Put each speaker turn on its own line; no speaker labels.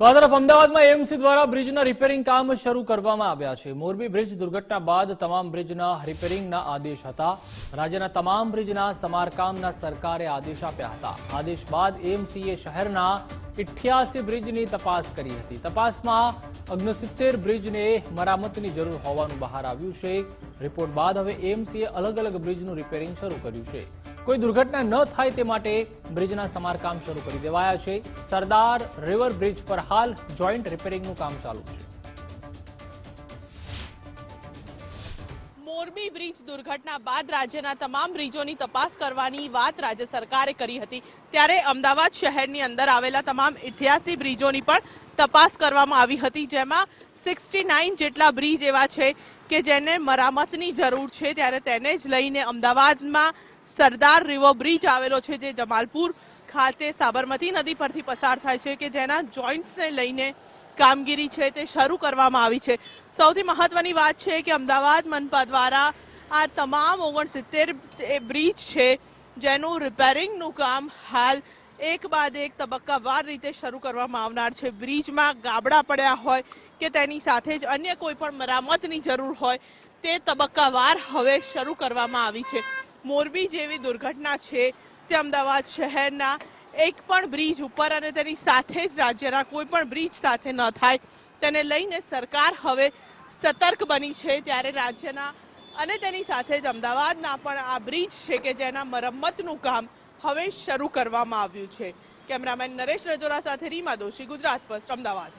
તો આ તરફ અમદાવાદમાં એએમસી દ્વારા બ્રિજના રિપેરિંગ કામ શરૂ કરવામાં આવ્યા છે। મોરબી બ્રિજ દુર્ઘટના બાદ તમામ બ્રિજના રિપેરિંગના આદેશ હતા। રાજ્યના તમામ બ્રિજના સમારકામના સરકારે આદેશ આપ્યા હતા। આદેશ બાદ એએમસીએ શહેરના 88 બ્રિજની તપાસ કરી હતી। તપાસમાં 69 બ્રિજને મરામતની જરૂર હોવાનું બહાર આવ્યું છે। રિપોર્ટ બાદ હવે એએમસીએ અલગ અલગ બ્રિજનું રિપેરિંગ શરૂ કર્યું છે। કોઈ દુર્ઘટના ન થાય તે માટે બ્રિજના સમારકામ શરૂ કરી દેવાયા છે। સરદાર રિવર બ્રિજ પર હાલ જોઈન્ટ રિપેરિંગનું કામ ચાલુ છે।
મોરબી બ્રિજ દુર્ઘટના બાદ રાજ્યના તમામ બ્રિજોની તપાસ કરવાની વાત રાજ્ય સરકારે કરી હતી। ત્યારે અમદાવાદ શહેરની અંદર આવેલા તમામ 88 બ્રિજોની પણ તપાસ કરવામાં આવી હતી, જેમાં 69 જેટલા બ્રિજ એવા છે કે જેને મરામતની જરૂર છે। ત્યારે તેને જ લઈને અમદાવાદમાં સરદાર રિવર બ્રિજ આવેલો છે, જે જમાલપુર ખાતે સાબરમતી નદી પરથી પસાર થાય છે, કે જેના જોઈન્ટ્સને લઈને કામગીરી છે તે શરૂ કરવામાં આવી છે। સૌથી મહત્વની વાત છે કે અમદાવાદ મનપા દ્વારા આ તમામ 69 બ્રિજ છે જેનું રિપેરિંગનું કામ હાલ એક બાદ એક તબક્કાવાર રીતે શરૂ કરવામાં આવનાર છે। બ્રિજમાં ગાબડા પડ્યા હોય કે તેની સાથે જ અન્ય કોઈ પણ મરામતની જરૂર હોય તે તબક્કાવાર હવે શરૂ કરવામાં આવી છે। મોરબી જેવી દુર્ઘટના છે તે અમદાવાદ શહેરના એક પણ બ્રિજ ઉપર અને તેની સાથે જ રાજ્યના કોઈ પણ બ્રિજ સાથે ન થાય તેને લઈને સરકાર હવે સતર્ક બની છે। ત્યારે રાજ્યના અને તેની સાથે જ અમદાવાદના પણ આ બ્રિજ છે કે જેના મરમ્મતનું કામ હવે શરૂ કરવામાં આવ્યું છે। કેમેરામેન નરેશ રજોરા સાથે રીમા દોશી, ગુજરાત ફર્સ્ટ, અમદાવાદ।